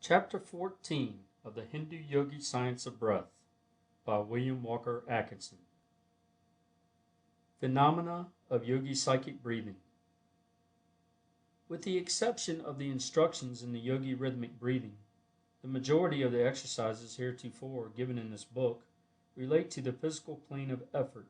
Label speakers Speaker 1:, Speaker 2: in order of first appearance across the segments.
Speaker 1: Chapter 14 of the Hindu-Yogi Science of Breath by William Walker Atkinson. Phenomena of Yogi Psychic Breathing. With the exception of the instructions in the Yogi Rhythmic Breathing, the majority of the exercises heretofore given in this book relate to the physical plane of effort,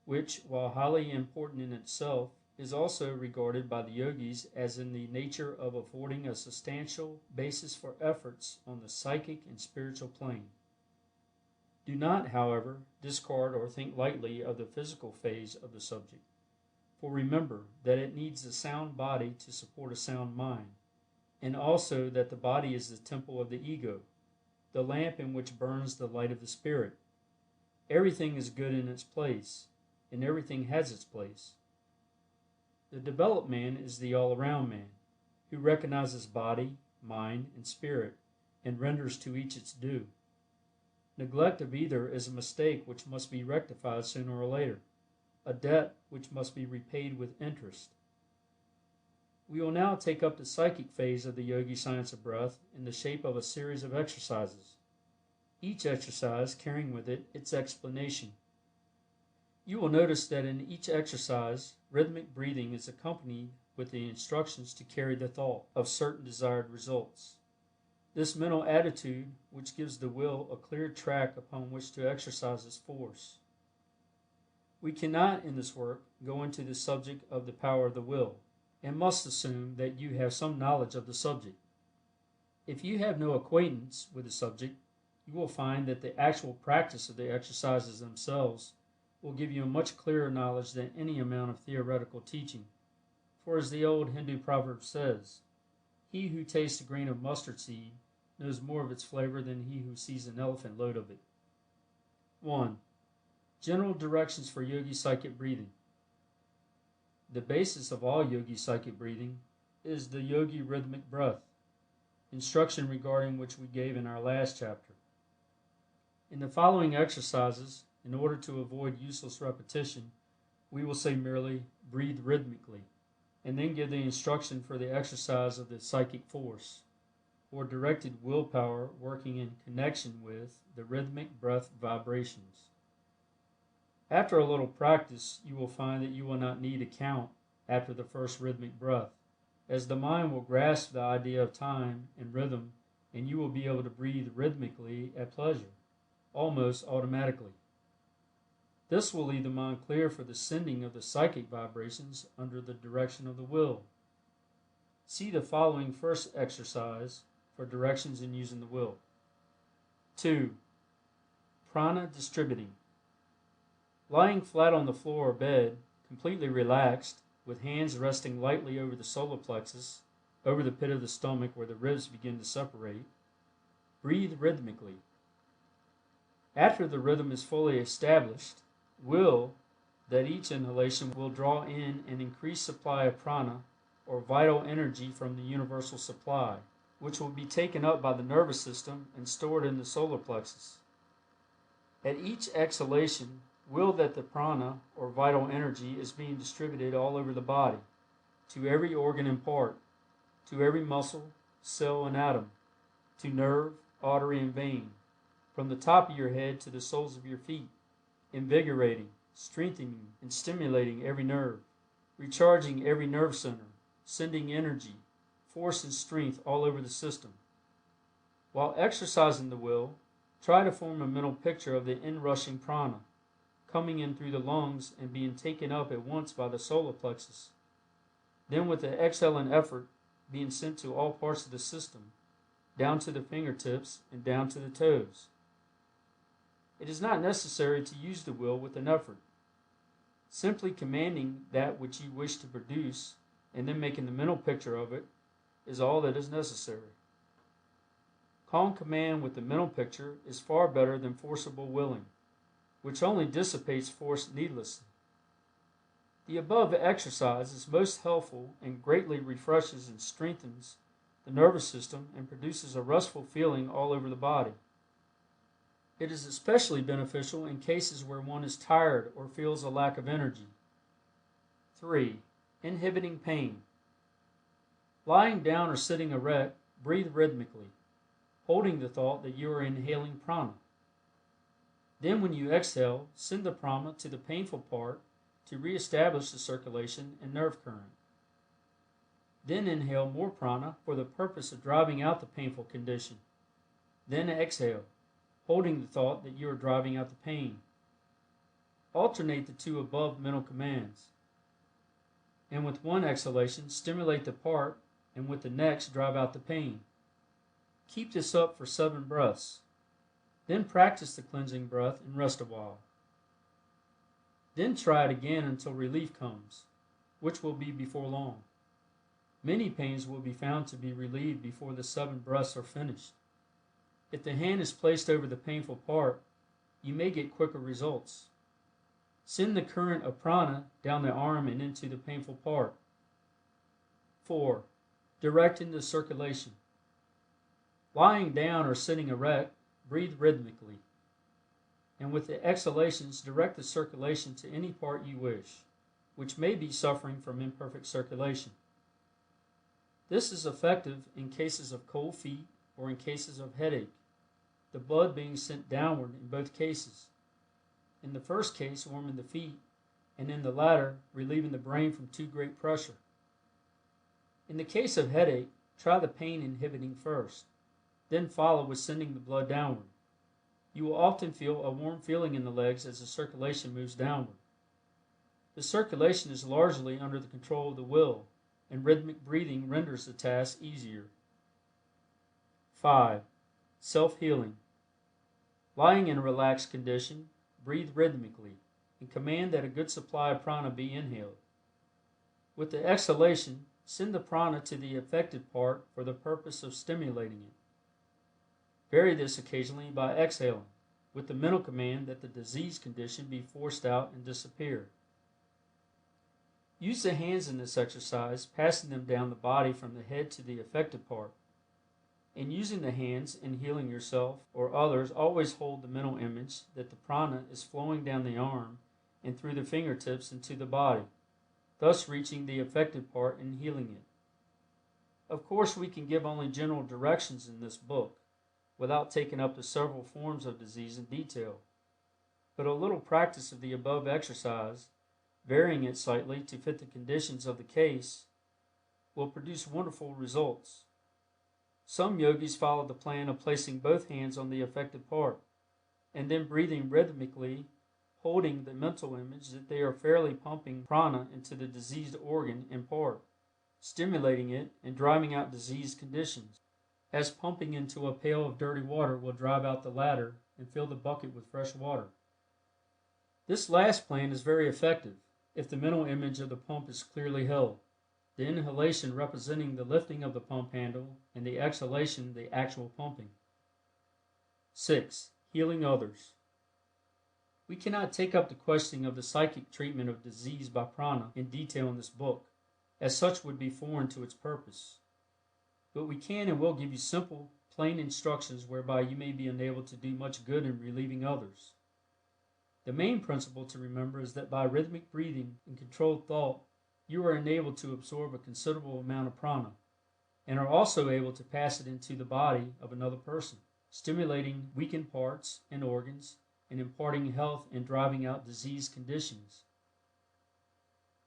Speaker 1: which, while highly important in itself, is also regarded by the yogis as in the nature of affording a substantial basis for efforts on the psychic and spiritual plane. Do not, however, discard or think lightly of the physical phase of the subject, for remember that it needs a sound body to support a sound mind, and also that the body is the temple of the ego, the lamp in which burns the light of the spirit. Everything is good in its place, and everything has its place. The developed man is the all-around man, who recognizes body, mind, and spirit, and renders to each its due. Neglect of either is a mistake which must be rectified sooner or later, a debt which must be repaid with interest. We will now take up the psychic phase of the Yogi Science of Breath in the shape of a series of exercises, each exercise carrying with it its explanation. You will notice that in each exercise, rhythmic breathing is accompanied with the instructions to carry the thought of certain desired results. This mental attitude which gives the will a clear track upon which to exercise its force. We cannot in this work go into the subject of the power of the will, and must assume that you have some knowledge of the subject. If you have no acquaintance with the subject, you will find that the actual practice of the exercises themselves will give you a much clearer knowledge than any amount of theoretical teaching. For as the old Hindu proverb says, he who tastes a grain of mustard seed knows more of its flavor than he who sees an elephant load of it. 1. General directions for Yogi Psychic Breathing. The basis of all Yogi Psychic Breathing is the Yogi Rhythmic Breath, instruction regarding which we gave in our last chapter. In the following exercises, in order to avoid useless repetition, we will say merely, breathe rhythmically, and then give the instruction for the exercise of the psychic force, or directed willpower working in connection with the rhythmic breath vibrations. After a little practice, you will find that you will not need a count after the first rhythmic breath, as the mind will grasp the idea of time and rhythm, and you will be able to breathe rhythmically at pleasure, almost automatically. This will leave the mind clear for the sending of the psychic vibrations under the direction of the will. See the following first exercise for directions in using the will. 2. Prana distributing. Lying flat on the floor or bed, completely relaxed, with hands resting lightly over the solar plexus, over the pit of the stomach where the ribs begin to separate, breathe rhythmically. After the rhythm is fully established, will that each inhalation will draw in an increased supply of prana, or vital energy from the universal supply, which will be taken up by the nervous system and stored in the solar plexus. At each exhalation, will that the prana, or vital energy, is being distributed all over the body, to every organ and part, to every muscle, cell, and atom, to nerve, artery, and vein, from the top of your head to the soles of your feet, invigorating, strengthening, and stimulating every nerve, recharging every nerve center, sending energy, force, and strength all over the system. While exercising the will, try to form a mental picture of the inrushing prana, coming in through the lungs and being taken up at once by the solar plexus. Then with the exhaling effort, being sent to all parts of the system, down to the fingertips and down to the toes. It is not necessary to use the will with an effort. Simply commanding that which you wish to produce and then making the mental picture of it is all that is necessary. Calm command with the mental picture is far better than forcible willing, which only dissipates force needlessly. The above exercise is most helpful and greatly refreshes and strengthens the nervous system and produces a restful feeling all over the body. It is especially beneficial in cases where one is tired or feels a lack of energy. 3. Inhibiting pain. Lying down or sitting erect, breathe rhythmically, holding the thought that you are inhaling prana. Then when you exhale, send the prana to the painful part to re-establish the circulation and nerve current. Then inhale more prana for the purpose of driving out the painful condition. Then exhale, holding the thought that you are driving out the pain. Alternate the two above mental commands. And with one exhalation, stimulate the part, and with the next, drive out the pain. Keep this up for 7 breaths. Then practice the cleansing breath and rest a while. Then try it again until relief comes, which will be before long. Many pains will be found to be relieved before the 7 breaths are finished. If the hand is placed over the painful part, you may get quicker results. Send the current of prana down the arm and into the painful part. 4. Directing the circulation. Lying down or sitting erect, breathe rhythmically. And with the exhalations, direct the circulation to any part you wish, which may be suffering from imperfect circulation. This is effective in cases of cold feet or in cases of headache, the blood being sent downward in both cases. In the first case, warming the feet, and in the latter, relieving the brain from too great pressure. In the case of headache, try the pain inhibiting first, then follow with sending the blood downward. You will often feel a warm feeling in the legs as the circulation moves downward. The circulation is largely under the control of the will, and rhythmic breathing renders the task easier. 5. Self-healing. Lying in a relaxed condition, breathe rhythmically, and command that a good supply of prana be inhaled. With the exhalation, send the prana to the affected part for the purpose of stimulating it. Vary this occasionally by exhaling, with the mental command that the disease condition be forced out and disappear. Use the hands in this exercise, passing them down the body from the head to the affected part. In using the hands in healing yourself or others, always hold the mental image that the prana is flowing down the arm and through the fingertips into the body, thus reaching the affected part and healing it. Of course, we can give only general directions in this book, without taking up the several forms of disease in detail, but a little practice of the above exercise, varying it slightly to fit the conditions of the case, will produce wonderful results. Some yogis follow the plan of placing both hands on the affected part, and then breathing rhythmically, holding the mental image that they are fairly pumping prana into the diseased organ and part, stimulating it and driving out diseased conditions, as pumping into a pail of dirty water will drive out the latter and fill the bucket with fresh water. This last plan is very effective if the mental image of the pump is clearly held, the inhalation representing the lifting of the pump handle and the exhalation the actual pumping. 6. Healing others. We cannot take up the questioning of the psychic treatment of disease by prana in detail in this book, as such would be foreign to its purpose. But we can and will give you simple, plain instructions whereby you may be enabled to do much good in relieving others. The main principle to remember is that by rhythmic breathing and controlled thought, you are enabled to absorb a considerable amount of prana, and are also able to pass it into the body of another person, stimulating weakened parts and organs, and imparting health and driving out disease conditions.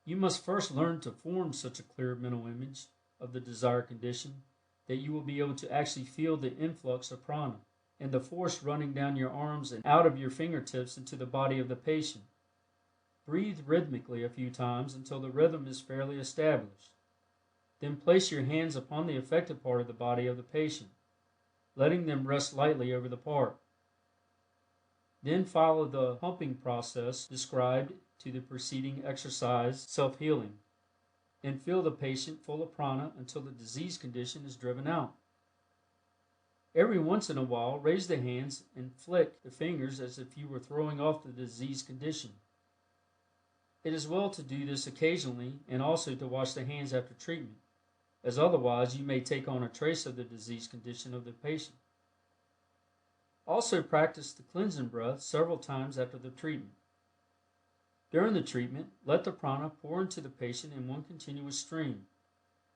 Speaker 1: You must first learn to form such a clear mental image of the desired condition that you will be able to actually feel the influx of prana and the force running down your arms and out of your fingertips into the body of the patient. Breathe rhythmically a few times until the rhythm is fairly established. Then place your hands upon the affected part of the body of the patient, letting them rest lightly over the part. Then follow the pumping process described to the preceding exercise, self-healing, and fill the patient full of prana until the disease condition is driven out. Every once in a while, raise the hands and flick the fingers as if you were throwing off the disease condition. It is well to do this occasionally and also to wash the hands after treatment, as otherwise you may take on a trace of the disease condition of the patient. Also practice the cleansing breath several times after the treatment. During the treatment, let the prana pour into the patient in one continuous stream,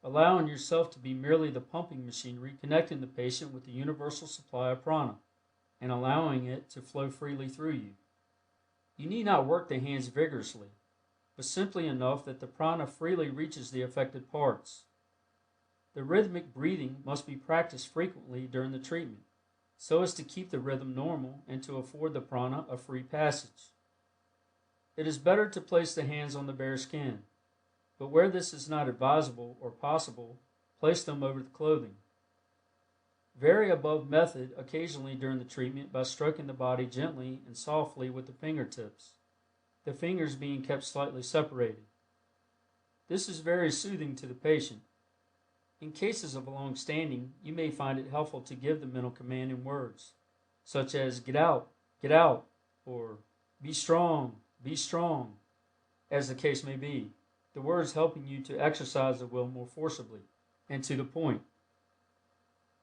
Speaker 1: allowing yourself to be merely the pumping machinery connecting the patient with the universal supply of prana and allowing it to flow freely through you. You need not work the hands vigorously, but simply enough that the prana freely reaches the affected parts. The rhythmic breathing must be practiced frequently during the treatment, so as to keep the rhythm normal and to afford the prana a free passage. It is better to place the hands on the bare skin, but where this is not advisable or possible, place them over the clothing. Vary above method occasionally during the treatment by stroking the body gently and softly with the fingertips, the fingers being kept slightly separated. This is very soothing to the patient. In cases of long standing, you may find it helpful to give the mental command in words, such as get out, or be strong, as the case may be, the words helping you to exercise the will more forcibly and to the point.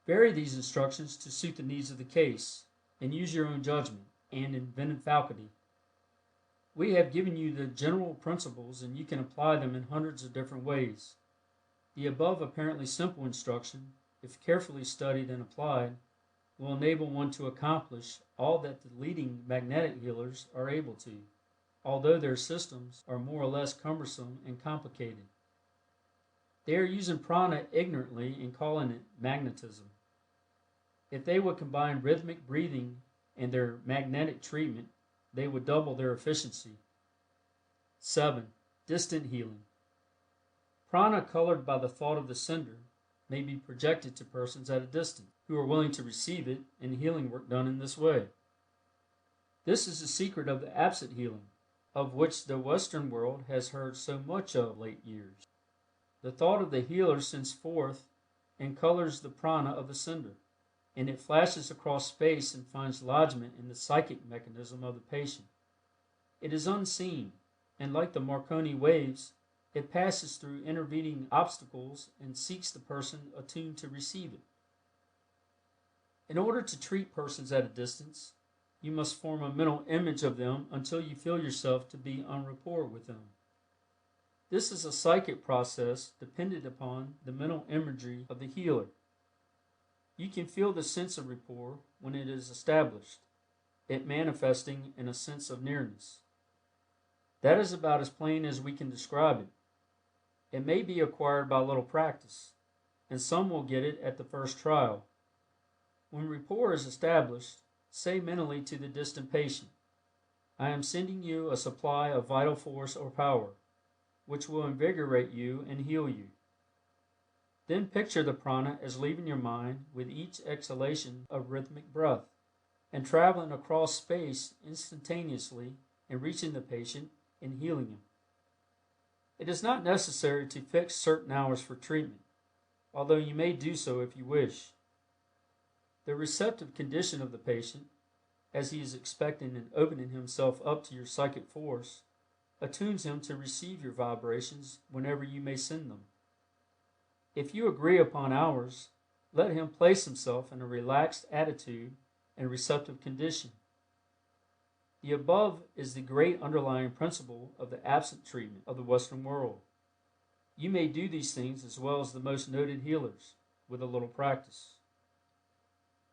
Speaker 1: Vary these instructions to suit the needs of the case, and use your own judgment and inventive faculty. We have given you the general principles, and you can apply them in hundreds of different ways. The above apparently simple instruction, if carefully studied and applied, will enable one to accomplish all that the leading magnetic healers are able to, although their systems are more or less cumbersome and complicated. They are using prana ignorantly and calling it magnetism. If they would combine rhythmic breathing and their magnetic treatment, they would double their efficiency. 7. Distant healing. Prana colored by the thought of the sender may be projected to persons at a distance who are willing to receive it, and healing work done in this way. This is the secret of the absent healing, of which the Western world has heard so much of late years. The thought of the healer sends forth and colors the prana of the sender, and it flashes across space and finds lodgment in the psychic mechanism of the patient. It is unseen, and like the Marconi waves, it passes through intervening obstacles and seeks the person attuned to receive it. In order to treat persons at a distance, you must form a mental image of them until you feel yourself to be en rapport with them. This is a psychic process dependent upon the mental imagery of the healer. You can feel the sense of rapport when it is established, it manifesting in a sense of nearness. That is about as plain as we can describe it. It may be acquired by little practice, and some will get it at the first trial. When rapport is established, say mentally to the distant patient, I am sending you a supply of vital force or power, which will invigorate you and heal you. Then picture the prana as leaving your mind with each exhalation of rhythmic breath, and traveling across space instantaneously and reaching the patient and healing him. It is not necessary to fix certain hours for treatment, although you may do so if you wish. The receptive condition of the patient, as he is expecting and opening himself up to your psychic force, attunes him to receive your vibrations whenever you may send them. If you agree upon hours, let him place himself in a relaxed attitude and receptive condition. The above is the great underlying principle of the absent treatment of the Western world. You may do these things as well as the most noted healers, with a little practice.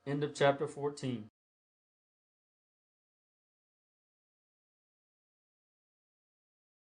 Speaker 1: End of chapter 14.